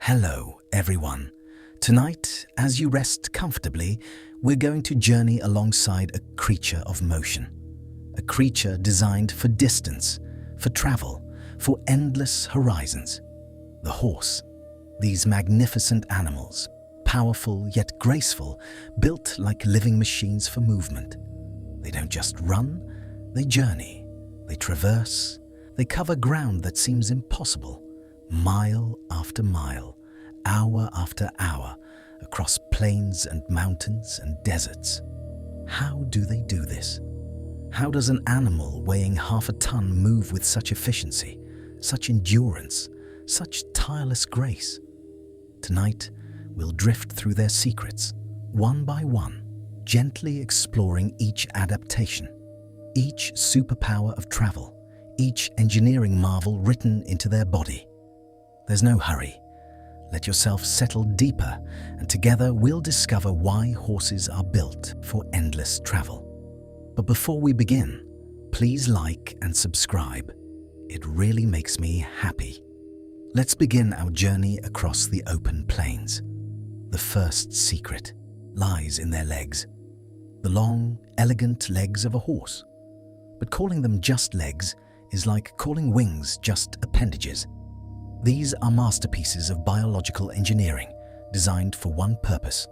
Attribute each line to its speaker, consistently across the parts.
Speaker 1: Hello, everyone. Tonight, as you rest comfortably, we're going to journey alongside a creature of motion. A creature designed for distance, for travel, for endless horizons. The horse. These magnificent animals, powerful yet graceful, built like living machines for movement. They don't just run, they journey, they traverse, they cover ground that seems impossible, mile after mile, hour after hour, across plains and mountains and deserts. How do they do this? How does an animal weighing half a ton move with such efficiency, such endurance, such tireless grace? Tonight, we'll drift through their secrets, one by one, gently exploring each adaptation, each superpower of travel, each engineering marvel written into their body. There's no hurry. Let yourself settle deeper, and together we'll discover why horses are built for endless travel. But before we begin, please like and subscribe. It really makes me happy. Let's begin our journey across the open plains. The first secret lies in their legs. The long, elegant legs of a horse. But calling them just legs is like calling wings just appendages. These are masterpieces of biological engineering designed for one purpose: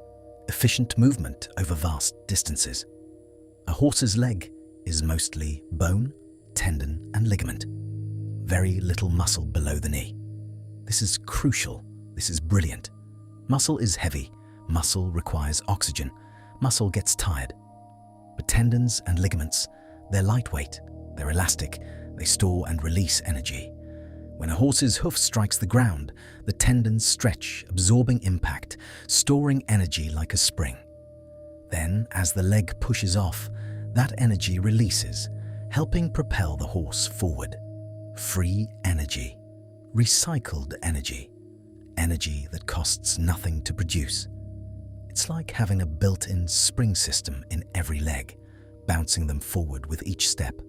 Speaker 1: efficient movement over vast distances. A horse's leg is mostly bone, tendon, and ligament. Very little muscle below the knee. This is crucial. This is brilliant. Muscle is heavy. Muscle requires oxygen. Muscle gets tired. But tendons and ligaments, they're lightweight, they're elastic, they store and release energy. When a horse's hoof strikes the ground, the tendons stretch, absorbing impact, storing energy like a spring. Then, as the leg pushes off, that energy releases, helping propel the horse forward. Free energy, recycled energy, energy that costs nothing to produce. It's like having a built-in spring system in every leg, bouncing them forward with each step.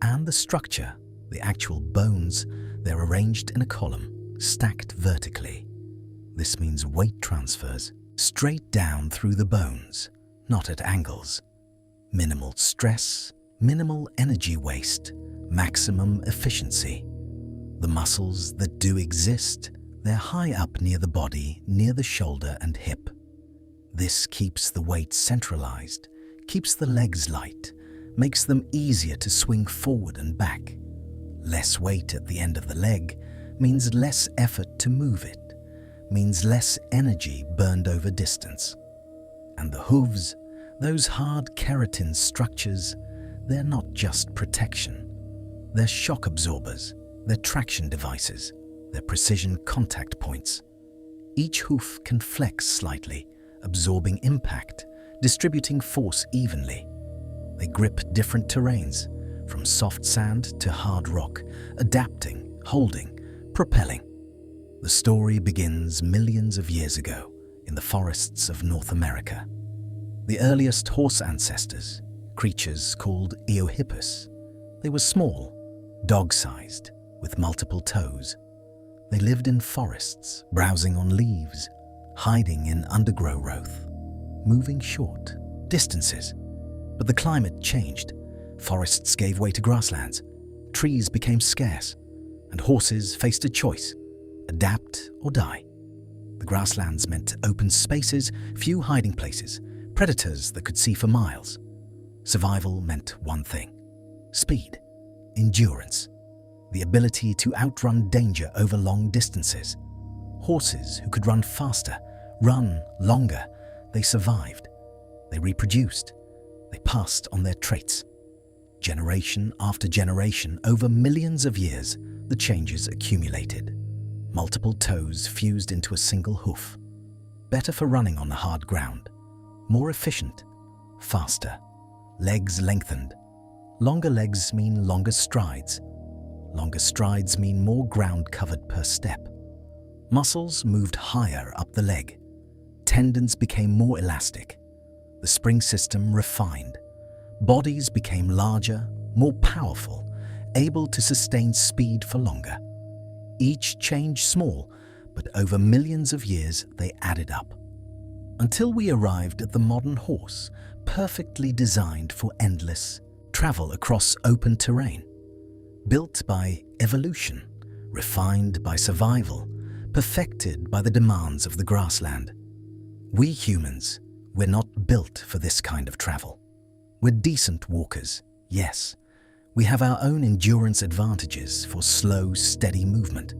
Speaker 1: And the structure, the actual bones, they're arranged in a column, stacked vertically. This means weight transfers straight down through the bones, not at angles. Minimal stress, minimal energy waste, maximum efficiency. The muscles that do exist, they're high up near the body, near the shoulder and hip. This keeps the weight centralized, keeps the legs light, makes them easier to swing forward and back. Less weight at the end of the leg means less effort to move it, means less energy burned over distance. And the hooves, those hard keratin structures, they're not just protection. They're shock absorbers, they're traction devices, they're precision contact points. Each hoof can flex slightly, absorbing impact, distributing force evenly. They grip different terrains, from soft sand to hard rock, adapting, holding, propelling. The story begins millions of years ago in the forests of North America. The earliest horse ancestors, creatures called Eohippus, they were small, dog-sized, with multiple toes. They lived in forests, browsing on leaves, hiding in undergrowth, moving short distances. But the climate changed. Forests gave way to grasslands, trees became scarce, and horses faced a choice: adapt or die. The grasslands meant open spaces, few hiding places, predators that could see for miles. Survival meant one thing: speed, endurance, the ability to outrun danger over long distances. Horses who could run faster, run longer, they survived, they reproduced, they passed on their traits. Generation after generation, over millions of years, the changes accumulated. Multiple toes fused into a single hoof. Better for running on the hard ground. More efficient. Faster. Legs lengthened. Longer legs mean longer strides. Longer strides mean more ground covered per step. Muscles moved higher up the leg. Tendons became more elastic. The spring system refined. Bodies became larger, more powerful, able to sustain speed for longer. Each change small, but over millions of years they added up. Until we arrived at the modern horse, perfectly designed for endless travel across open terrain. Built by evolution, refined by survival, perfected by the demands of the grassland. We humans, we're not built for this kind of travel. We're decent walkers, yes. We have our own endurance advantages for slow, steady movement.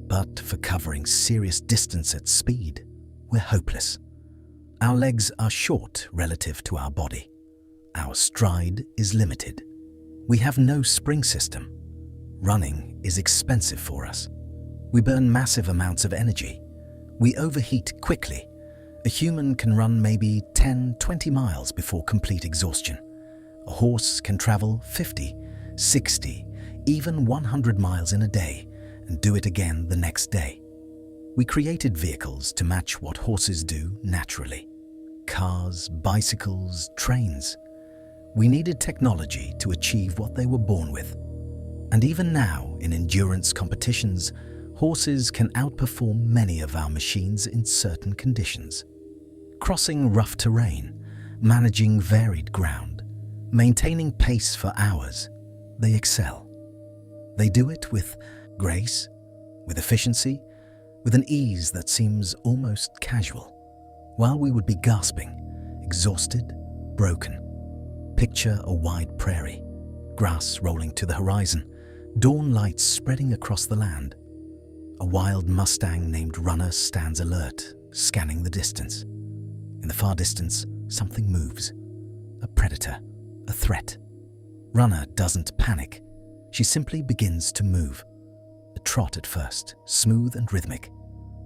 Speaker 1: But for covering serious distance at speed, we're hopeless. Our legs are short relative to our body. Our stride is limited. We have no spring system. Running is expensive for us. We burn massive amounts of energy. We overheat quickly. A human can run maybe 10, 20 miles before complete exhaustion. A horse can travel 50, 60, even 100 miles in a day and do it again the next day. We created vehicles to match what horses do naturally. Cars, bicycles, trains. We needed technology to achieve what they were born with. And even now, in endurance competitions, horses can outperform many of our machines in certain conditions. Crossing rough terrain, managing varied ground, maintaining pace for hours, they excel. They do it with grace, with efficiency, with an ease that seems almost casual, while we would be gasping, exhausted, broken. Picture a wide prairie, grass rolling to the horizon, dawn lights spreading across the land. A wild Mustang named Runner stands alert, scanning the distance. In the far distance, something moves. A predator, a threat. Runner doesn't panic. She simply begins to move. A trot at first, smooth and rhythmic.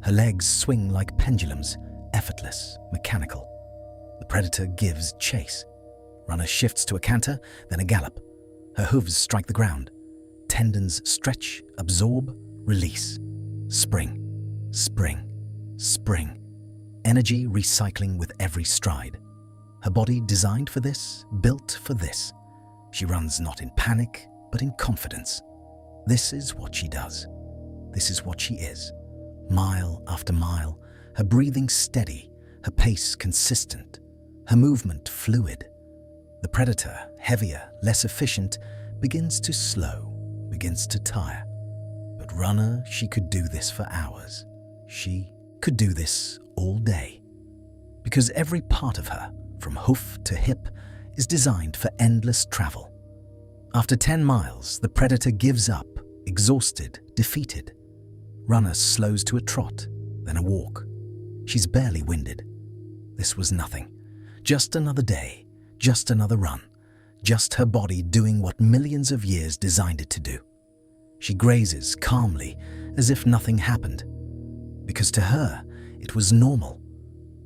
Speaker 1: Her legs swing like pendulums, effortless, mechanical. The predator gives chase. Runner shifts to a canter, then a gallop. Her hooves strike the ground. Tendons stretch, absorb, release. Spring, spring, spring. Energy recycling with every stride. Her body designed for this, built for this. She runs not in panic, but in confidence. This is what she does. This is what she is. Mile after mile, her breathing steady, her pace consistent, her movement fluid. The predator, heavier, less efficient, begins to slow, begins to tire. But Runner, she could do this for hours. She could do this all day. Because every part of her, from hoof to hip, is designed for endless travel. After 10 miles, the predator gives up, exhausted, defeated. Runner slows to a trot, then a walk. She's barely winded. This was nothing. Just another day, just another run, just her body doing what millions of years designed it to do. She grazes calmly, as if nothing happened. Because to her, it was normal.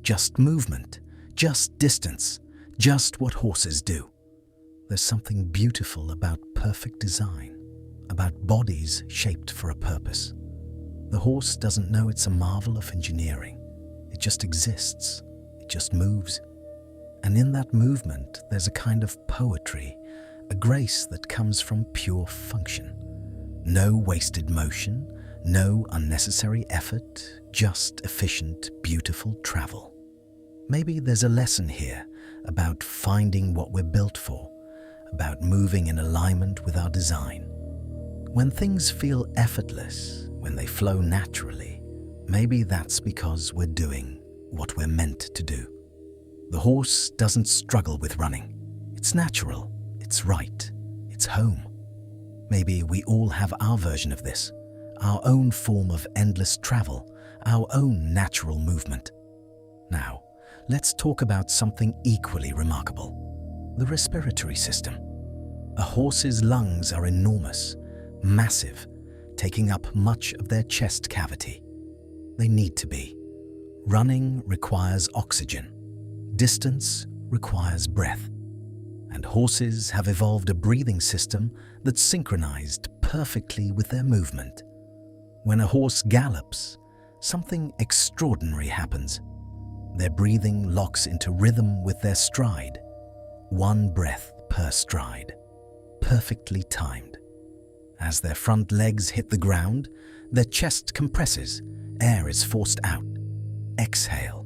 Speaker 1: Just movement, just distance, just what horses do. There's something beautiful about perfect design, about bodies shaped for a purpose. The horse doesn't know it's a marvel of engineering. It just exists. It just moves. And in that movement, there's a kind of poetry, a grace that comes from pure function. No wasted motion, no unnecessary effort, just efficient, beautiful travel. Maybe there's a lesson here about finding what we're built for, about moving in alignment with our design. When things feel effortless, when they flow naturally, maybe that's because we're doing what we're meant to do. The horse doesn't struggle with running. It's natural, it's right, it's home. Maybe we all have our version of this, our own form of endless travel, our own natural movement. Now, let's talk about something equally remarkable: the respiratory system. A horse's lungs are enormous, massive, taking up much of their chest cavity. They need to be. Running requires oxygen. Distance requires breath. And horses have evolved a breathing system that's synchronized perfectly with their movement. When a horse gallops, something extraordinary happens. Their breathing locks into rhythm with their stride. One breath per stride, perfectly timed. As their front legs hit the ground, their chest compresses, Air is forced out. Exhale.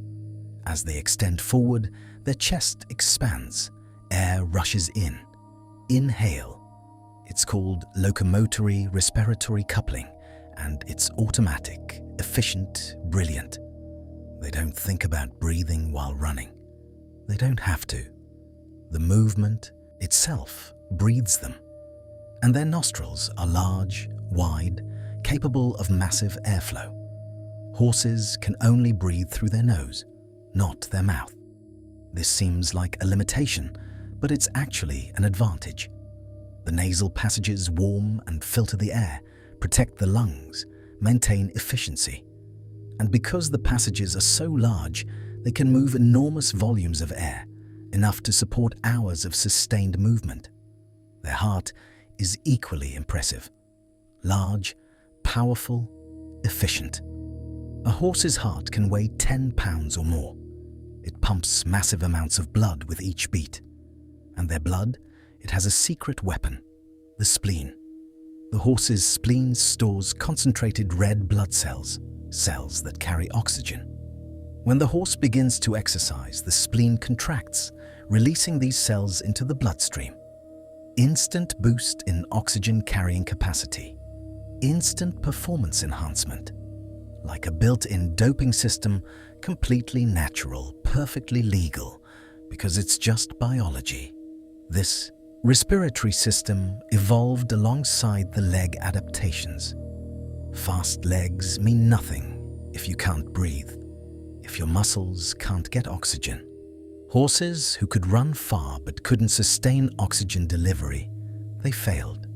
Speaker 1: As they extend forward, their chest expands. Air rushes in. Inhale. It's called locomotory respiratory coupling, and it's automatic, efficient, brilliant. They don't think about breathing while running. They don't have to. The movement itself breathes them. And their nostrils are large, wide, capable of massive airflow. Horses can only breathe through their nose, not their mouth. This seems like a limitation, but it's actually an advantage. The nasal passages warm and filter the air, protect the lungs, maintain efficiency. And because the passages are so large, they can move enormous volumes of air, enough to support hours of sustained movement. Their heart is equally impressive. Large, powerful, efficient. A horse's heart can weigh 10 pounds or more. It pumps massive amounts of blood with each beat. And their blood, it has a secret weapon, the spleen. The horse's spleen stores concentrated red blood cells, cells that carry oxygen. When the horse begins to exercise, the spleen contracts, releasing these cells into the bloodstream. Instant boost in oxygen carrying capacity. Instant performance enhancement. Like a built-in doping system, completely natural, perfectly legal, because it's just biology. This respiratory system evolved alongside the leg adaptations. Fast legs mean nothing if you can't breathe, if your muscles can't get oxygen. Horses who could run far but couldn't sustain oxygen delivery, they failed.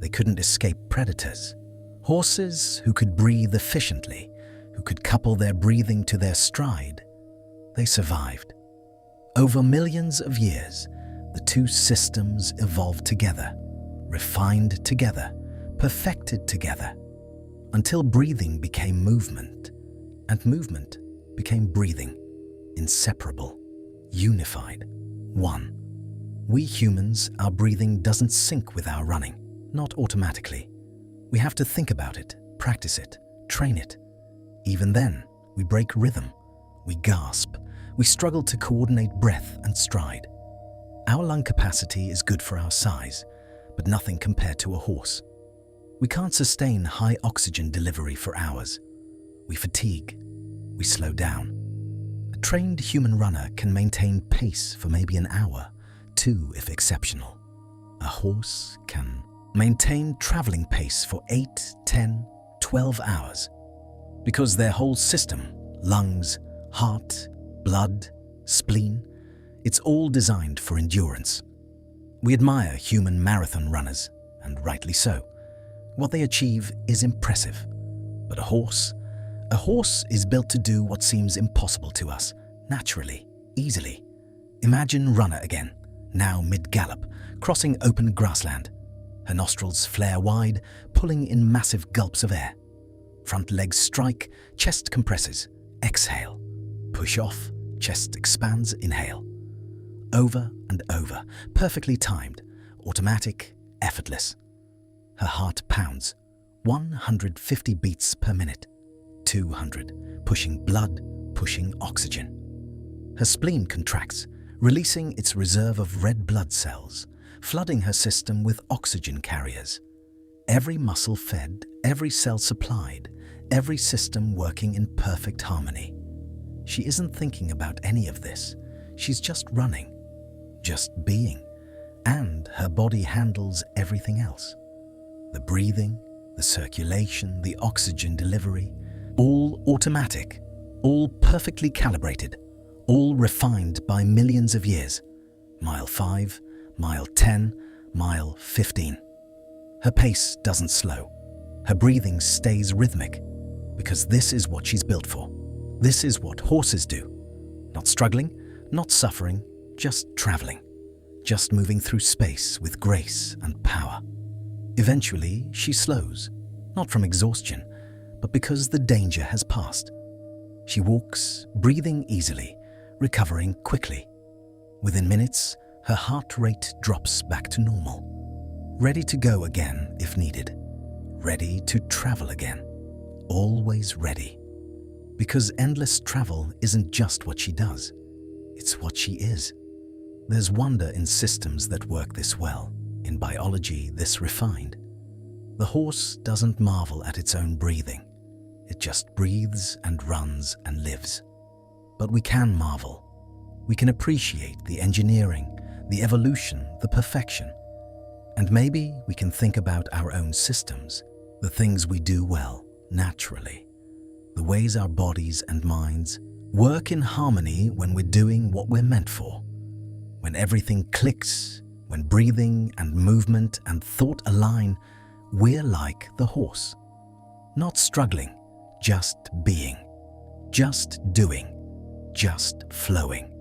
Speaker 1: They couldn't escape predators. Horses who could breathe efficiently, who could couple their breathing to their stride, they survived. Over millions of years, the two systems evolved together, refined together, perfected together, until breathing became movement, and movement became breathing, inseparable, unified, one. We humans, our breathing doesn't sync with our running, not automatically. We have to think about it, practice it, train it. Even then, we break rhythm, we gasp, we struggle to coordinate breath and stride. Our lung capacity is good for our size, but nothing compared to a horse. We can't sustain high oxygen delivery for hours. We fatigue, we slow down. A trained human runner can maintain pace for maybe an hour, 2 if exceptional. A horse can maintain traveling pace for 8, 10, 12 hours. Because their whole system, lungs, heart, blood, spleen, it's all designed for endurance. We admire human marathon runners, and rightly so. What they achieve is impressive. But a horse is built to do what seems impossible to us, naturally, easily. Imagine runner again, now mid-gallop, crossing open grassland. Her nostrils flare wide, pulling in massive gulps of air. Front legs strike, chest compresses. Exhale. Push off, chest expands, inhale. Over and over, perfectly timed, automatic, effortless. Her heart pounds, 150 beats per minute. 200, pushing blood, pushing oxygen. Her spleen contracts, releasing its reserve of red blood cells, flooding her system with oxygen carriers. Every muscle fed, every cell supplied, every system working in perfect harmony. She isn't thinking about any of this. She's just running, just being, and her body handles everything else. The breathing, the circulation, the oxygen delivery, all automatic, all perfectly calibrated, all refined by millions of years. Mile 5, mile 10, mile 15. Her pace doesn't slow. Her breathing stays rhythmic, because this is what she's built for. This is what horses do. Not struggling, not suffering, just traveling. Just moving through space with grace and power. Eventually, she slows, not from exhaustion, but because the danger has passed. She walks, breathing easily, recovering quickly. Within minutes, her heart rate drops back to normal. Ready to go again if needed. Ready to travel again. Always ready. Because endless travel isn't just what she does, it's what she is. There's wonder in systems that work this well, in biology this refined. The horse doesn't marvel at its own breathing. It just breathes and runs and lives. But we can marvel. We can appreciate the engineering, the evolution, the perfection. And maybe we can think about our own systems, the things we do well, naturally, the ways our bodies and minds work in harmony when we're doing what we're meant for, when everything clicks, when breathing and movement and thought align. We're like the horse, not struggling, just being, just doing, just flowing.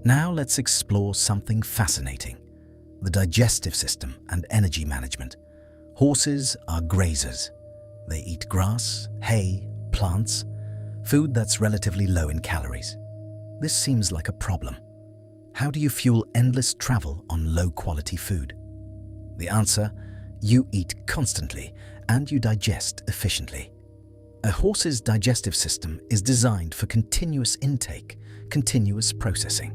Speaker 1: Now let's explore something fascinating: the digestive system and energy management. Horses are grazers. They eat grass, hay, plants, food that's relatively low in calories. This seems like a problem. How do you fuel endless travel on low-quality food? The answer: you eat constantly and you digest efficiently. A horse's digestive system is designed for continuous intake, continuous processing.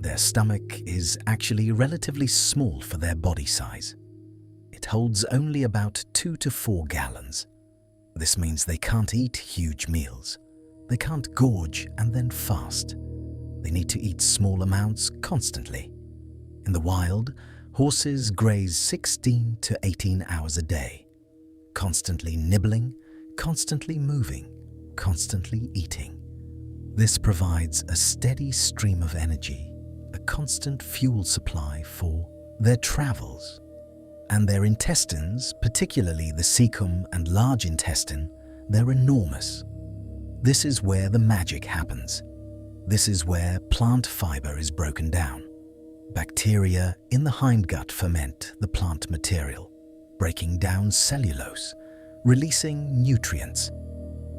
Speaker 1: Their stomach is actually relatively small for their body size. It holds only about 2 to 4 gallons. This means they can't eat huge meals. They can't gorge and then fast. They need to eat small amounts constantly. In the wild, horses graze 16 to 18 hours a day, constantly nibbling, constantly moving, constantly eating. This provides a steady stream of energy, a constant fuel supply for their travels. And their intestines, particularly the cecum and large intestine, they're enormous. This is where the magic happens. This is where plant fiber is broken down. Bacteria in the hindgut ferment the plant material, breaking down cellulose, releasing nutrients.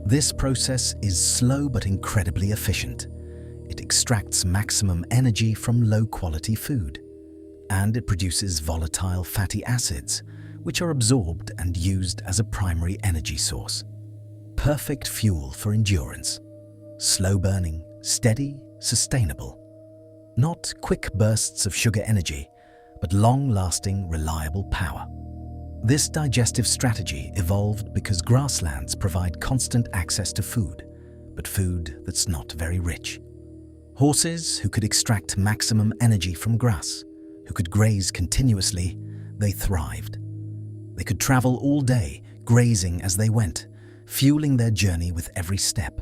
Speaker 1: This process is slow but incredibly efficient. It extracts maximum energy from low-quality food, and it produces volatile fatty acids, which are absorbed and used as a primary energy source. Perfect fuel for endurance. Slow-burning, steady, sustainable. Not quick bursts of sugar energy, but long-lasting, reliable power. This digestive strategy evolved because grasslands provide constant access to food, but food that's not very rich. Horses who could extract maximum energy from grass, who could graze continuously, they thrived. They could travel all day, grazing as they went, fueling their journey with every step.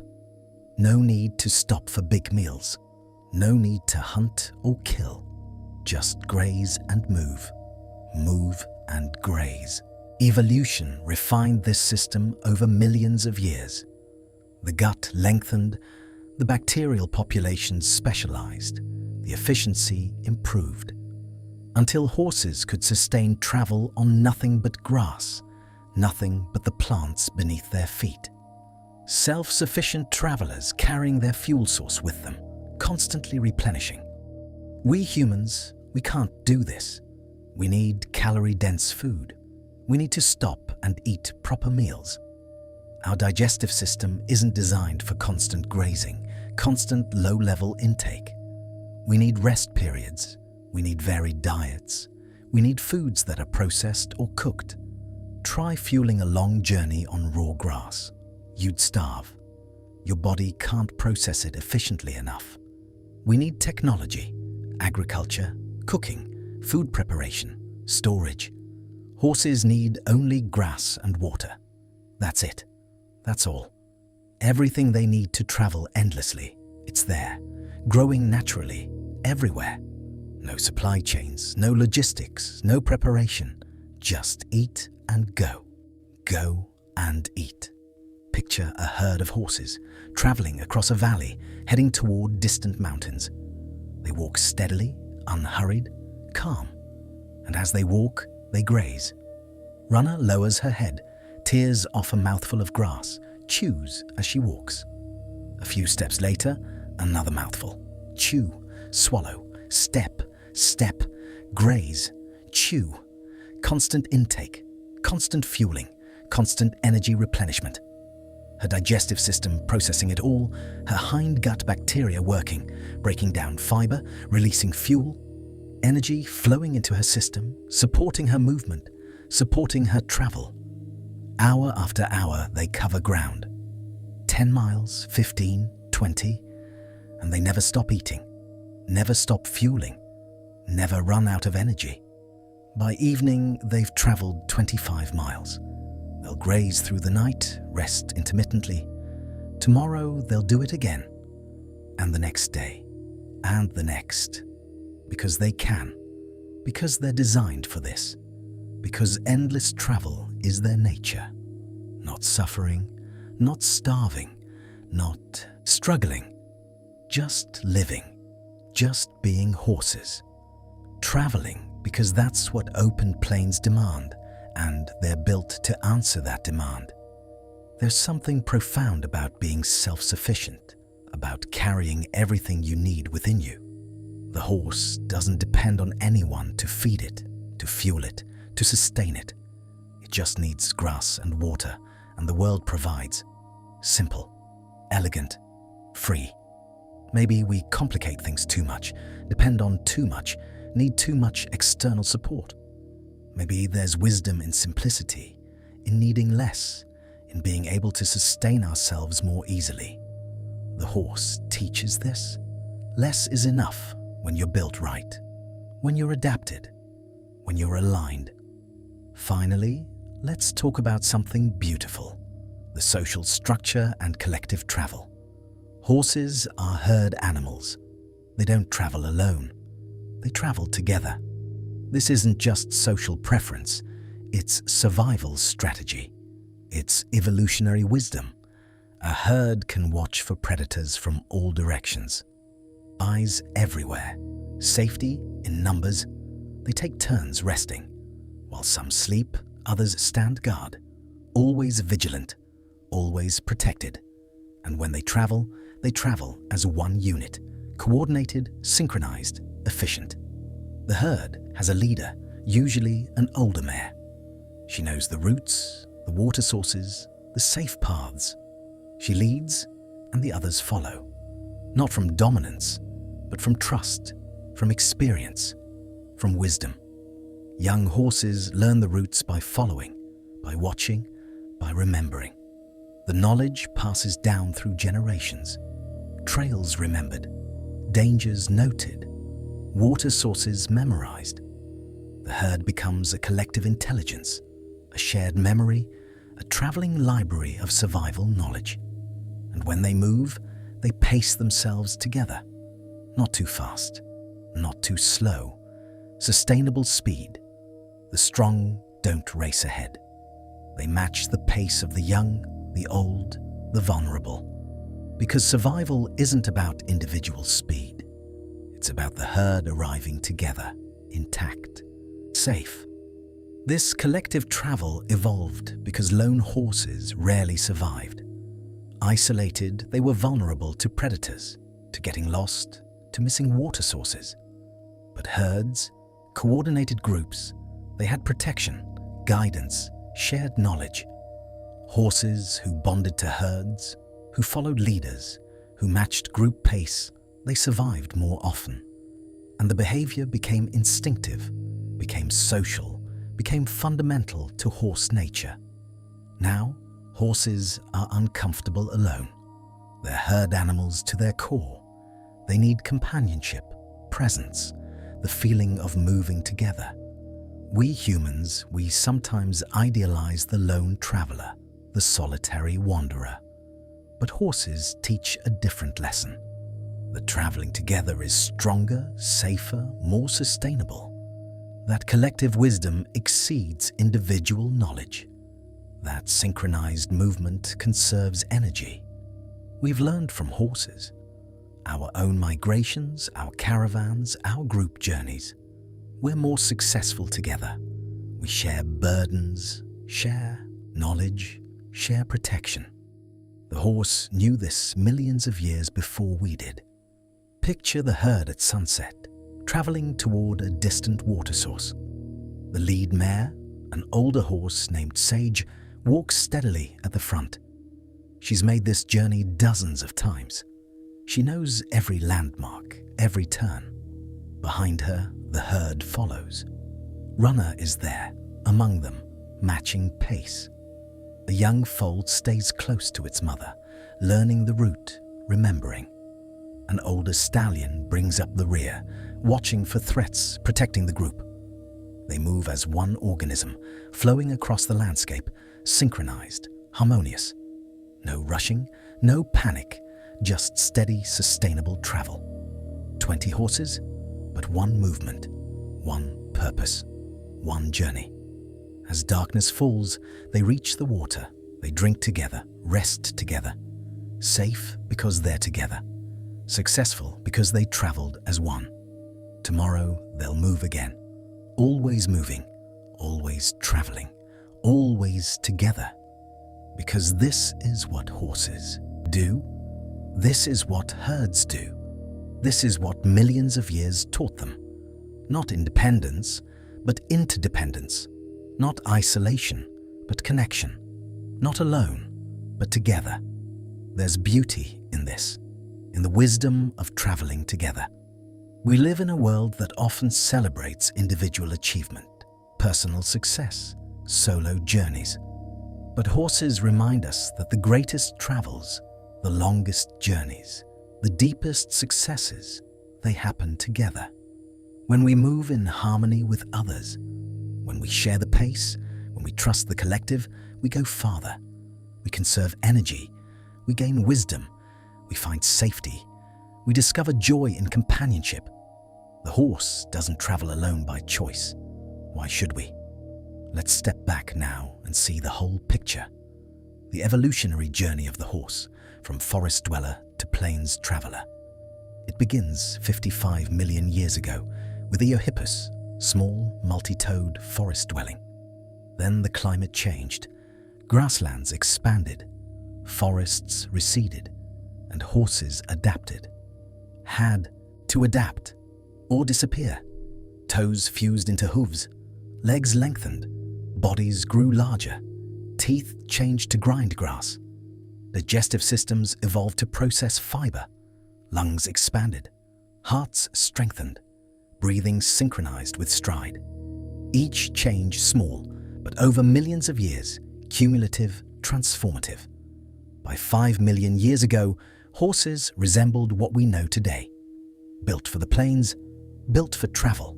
Speaker 1: No need to stop for big meals. No need to hunt or kill. Just graze and move. Move and graze. Evolution refined this system over millions of years. The gut lengthened, the bacterial populations specialized, the efficiency improved, until horses could sustain travel on nothing but grass, nothing but the plants beneath their feet. Self-sufficient travelers carrying their fuel source with them, constantly replenishing. We humans, we can't do this. We need calorie-dense food. We need to stop and eat proper meals. Our digestive system isn't designed for constant grazing, constant low-level intake. We need rest periods. We need varied diets. We need foods that are processed or cooked. Try fueling a long journey on raw grass. You'd starve. Your body can't process it efficiently enough. We need technology, agriculture, cooking, food preparation, storage. Horses need only grass and water. That's it. That's all. Everything they need to travel endlessly, it's there, growing naturally, everywhere. No supply chains, no logistics, no preparation. Just eat and go. Go and eat. Picture a herd of horses traveling across a valley, heading toward distant mountains. They walk steadily, unhurried, calm. And as they walk, they graze. Runner lowers her head, tears off a mouthful of grass, chews as she walks. A few steps later, another mouthful. Chew, swallow, step, step, graze, chew. Constant intake, constant fueling, constant energy replenishment. her digestive system processing it all, her hindgut bacteria working, breaking down fiber, releasing fuel, energy flowing into her system, supporting her movement, supporting her travel. Hour after hour, they cover ground. 10 miles, 15, 20, and they never stop eating, never stop fueling, never run out of energy. By evening, they've traveled 25 miles. They'll graze through the night, rest intermittently. Tomorrow, they'll do it again. And the next day. And the next. Because they can. Because they're designed for this. Because endless travel is their nature. Not suffering, not starving, not struggling. Just living. Just being horses. Traveling because that's what open plains demand, and they're built to answer that demand. There's something profound about being self-sufficient, about carrying everything you need within you. The horse doesn't depend on anyone to feed it, to fuel it, to sustain it. It just needs grass and water, and the world provides. Simple, elegant, free. Maybe we complicate things too much, depend on too much, need too much external support. Maybe there's wisdom in simplicity, in needing less, in being able to sustain ourselves more easily. The horse teaches this. Less is enough when you're built right, when you're adapted, when you're aligned. Finally, let's talk about something beautiful: the social structure and collective travel. Horses are herd animals. They don't travel alone. They travel together. This isn't just social preference, it's survival strategy. It's evolutionary wisdom. A herd can watch for predators from all directions. Eyes everywhere. Safety in numbers. They take turns resting. While some sleep, others stand guard. Always vigilant, always protected. And when they travel as one unit, coordinated, synchronized, efficient. The herd has a leader, usually an older mare. She knows the routes, the water sources, the safe paths. She leads, and the others follow. Not from dominance, but from trust, from experience, from wisdom. Young horses learn the routes by following, by watching, by remembering. The knowledge passes down through generations. Trails remembered, dangers noted, water sources memorized. The herd becomes a collective intelligence, a shared memory, a traveling library of survival knowledge. And when they move, they pace themselves together. Not too fast, not too slow. Sustainable speed. The strong don't race ahead. They match the pace of the young, the old, the vulnerable. Because survival isn't about individual speed. It's about the herd arriving together, intact, safe. This collective travel evolved because lone horses rarely survived. Isolated, they were vulnerable to predators, to getting lost, to missing water sources. But herds, coordinated groups, they had protection, guidance, shared knowledge. Horses who bonded to herds, who followed leaders, who matched group pace, they survived more often. And the behavior became instinctive, became social, became fundamental to horse nature. Now, horses are uncomfortable alone. They're herd animals to their core. They need companionship, presence, the feeling of moving together. We humans, we sometimes idealize the lone traveler, the solitary wanderer. But horses teach a different lesson. The traveling together is stronger, safer, more sustainable. That collective wisdom exceeds individual knowledge. That synchronized movement conserves energy. We've learned from horses. Our own migrations, our caravans, our group journeys. We're more successful together. We share burdens, share knowledge, share protection. The horse knew this millions of years before we did. Picture the herd at sunset, traveling toward a distant water source. The lead mare, an older horse named Sage, walks steadily at the front. She's made this journey dozens of times. She knows every landmark, every turn. Behind her, the herd follows. Runner is there, among them, matching pace. The young foal stays close to its mother, learning the route, remembering. An older stallion brings up the rear, watching for threats, protecting the group. They move as one organism, flowing across the landscape, synchronized, harmonious. No rushing, no panic, just steady, sustainable travel. 20 horses, but one movement, one purpose, one journey. As darkness falls, they reach the water. They drink together, rest together. Safe because they're together. Successful because they traveled as one. Tomorrow they'll move again. Always moving, always traveling, always together. Because this is what horses do. This is what herds do. This is what millions of years taught them. Not independence, but interdependence. Not isolation, but connection. Not alone, but together. There's beauty in this, in the wisdom of traveling together. We live in a world that often celebrates individual achievement, personal success, solo journeys. But horses remind us that the greatest travels, the longest journeys, the deepest successes, they happen together. When we move in harmony with others, when we share the pace, when we trust the collective, we go farther. We conserve energy, we gain wisdom, we find safety, we discover joy in companionship. The horse doesn't travel alone by choice. Why should we? Let's step back now and see the whole picture. The evolutionary journey of the horse, from forest dweller to plains traveler. It begins 55 million years ago with the Eohippus, small, multi-toed forest dwelling. Then the climate changed. Grasslands expanded, forests receded, and horses adapted. Had to adapt or disappear. Toes fused into hooves, legs lengthened, bodies grew larger, teeth changed to grind grass. Digestive systems evolved to process fiber, lungs expanded, hearts strengthened, breathing synchronized with stride. Each change small, but over millions of years, cumulative, transformative. By 5 million years ago, horses resembled what we know today. Built for the plains, built for travel,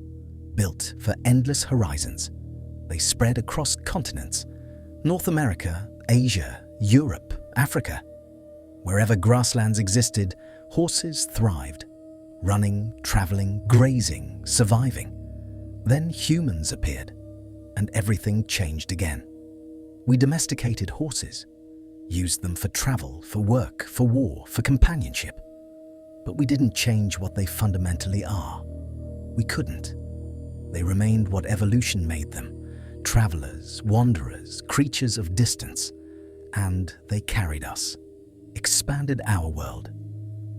Speaker 1: built for endless horizons. They spread across continents, North America, Asia, Europe, Africa. Wherever grasslands existed, horses thrived, running, traveling, grazing, surviving. Then humans appeared, and everything changed again. We domesticated horses, used them for travel, for work, for war, for companionship. But we didn't change what they fundamentally are. We couldn't. They remained what evolution made them, travelers, wanderers, creatures of distance. And they carried us, expanded our world.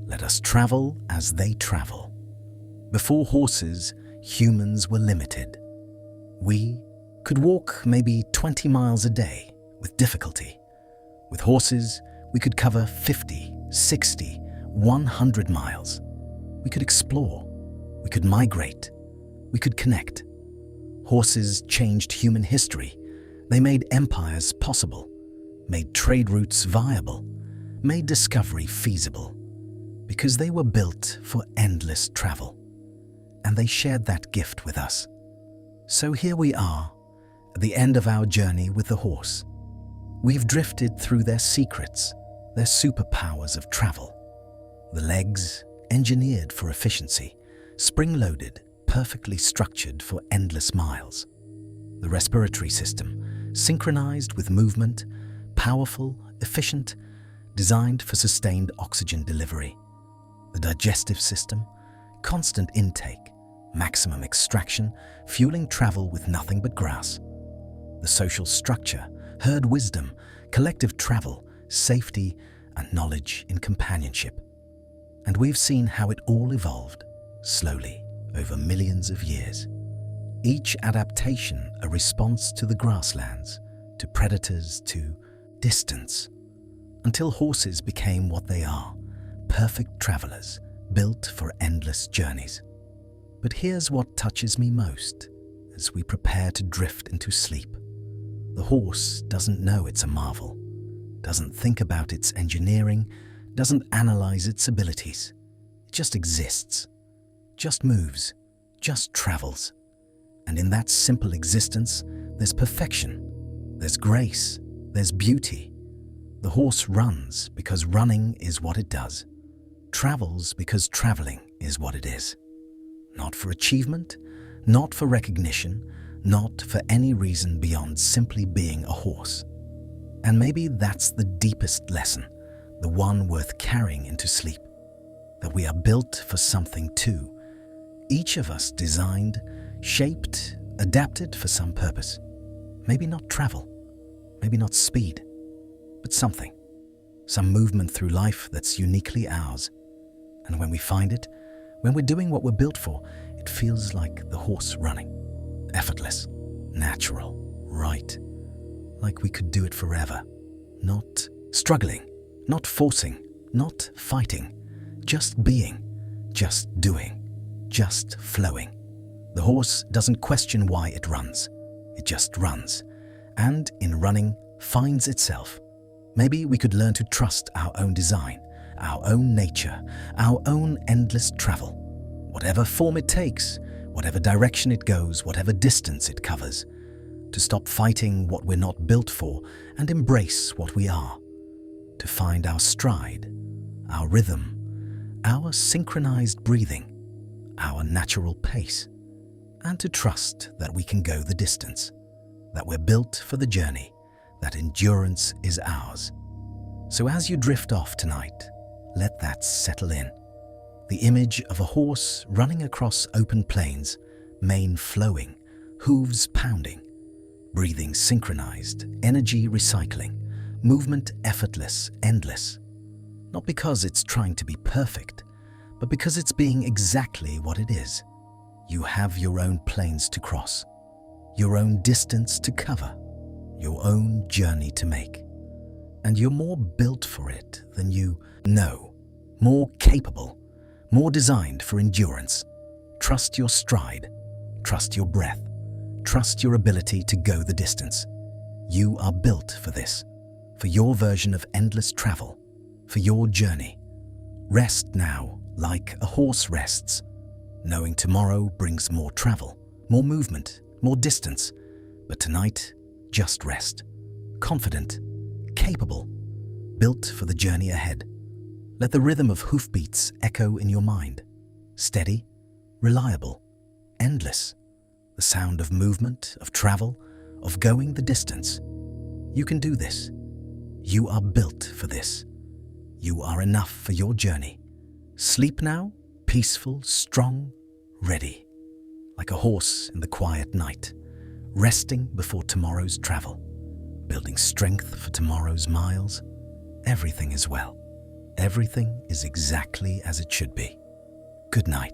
Speaker 1: Let us travel as they travel. Before horses, humans were limited. We could walk maybe 20 miles a day with difficulty. With horses, we could cover 50, 60, 100 miles. We could explore. We could migrate. We could connect. Horses changed human history. They made empires possible, made trade routes viable, made discovery feasible, because they were built for endless travel. And they shared that gift with us. So here we are, at the end of our journey with the horse. We've drifted through their secrets, their superpowers of travel. The legs, engineered for efficiency, spring-loaded, perfectly structured for endless miles. The respiratory system, synchronized with movement, powerful, efficient, designed for sustained oxygen delivery. The digestive system, constant intake, maximum extraction, fueling travel with nothing but grass. The social structure, herd wisdom, collective travel, safety, and knowledge in companionship. And we've seen how it all evolved, slowly, over millions of years. Each adaptation a response to the grasslands, to predators, to distance. until horses became what they are, perfect travelers, built for endless journeys. But here's what touches me most as we prepare to drift into sleep. The horse doesn't know it's a marvel, doesn't think about its engineering, doesn't analyze its abilities. It just exists, just moves, just travels. And in that simple existence, there's perfection, there's grace, there's beauty. The horse runs because running is what it does, travels because traveling is what it is. Not for achievement, not for recognition, not for any reason beyond simply being a horse. And maybe that's the deepest lesson, the one worth carrying into sleep, that we are built for something too. Each of us designed, shaped, adapted for some purpose. Maybe not travel, maybe not speed, but something. Some movement through life that's uniquely ours. And when we find it, when we're doing what we're built for, it feels like the horse running. Effortless, natural, right. Like we could do it forever. Not struggling, not forcing, not fighting. Just being, just doing, just flowing. The horse doesn't question why it runs. It just runs. And in running, finds itself. Maybe we could learn to trust our own design, our own nature, our own endless travel. Whatever form it takes, whatever direction it goes, whatever distance it covers. To stop fighting what we're not built for and embrace what we are. To find our stride, our rhythm, our synchronized breathing, our natural pace. And to trust that we can go the distance, that we're built for the journey, that endurance is ours. So as you drift off tonight, let that settle in. The image of a horse running across open plains, mane flowing, hooves pounding, breathing synchronized, energy recycling, movement effortless, endless. Not because it's trying to be perfect, but because it's being exactly what it is. You have your own plains to cross, your own distance to cover, your own journey to make. And you're more built for it than you know, more capable, more designed for endurance. Trust your stride, trust your breath, trust your ability to go the distance. You are built for this, for your version of endless travel, for your journey. Rest now like a horse rests, knowing tomorrow brings more travel, more movement, more distance. But tonight, just rest, confident, capable, built for the journey ahead. Let the rhythm of hoofbeats echo in your mind, steady, reliable, endless. The sound of movement, of travel, of going the distance. You can do this. You are built for this. You are enough for your journey. Sleep now, peaceful, strong, ready. Like a horse in the quiet night, resting before tomorrow's travel, building strength for tomorrow's miles. Everything is well. Everything is exactly as it should be. Good night.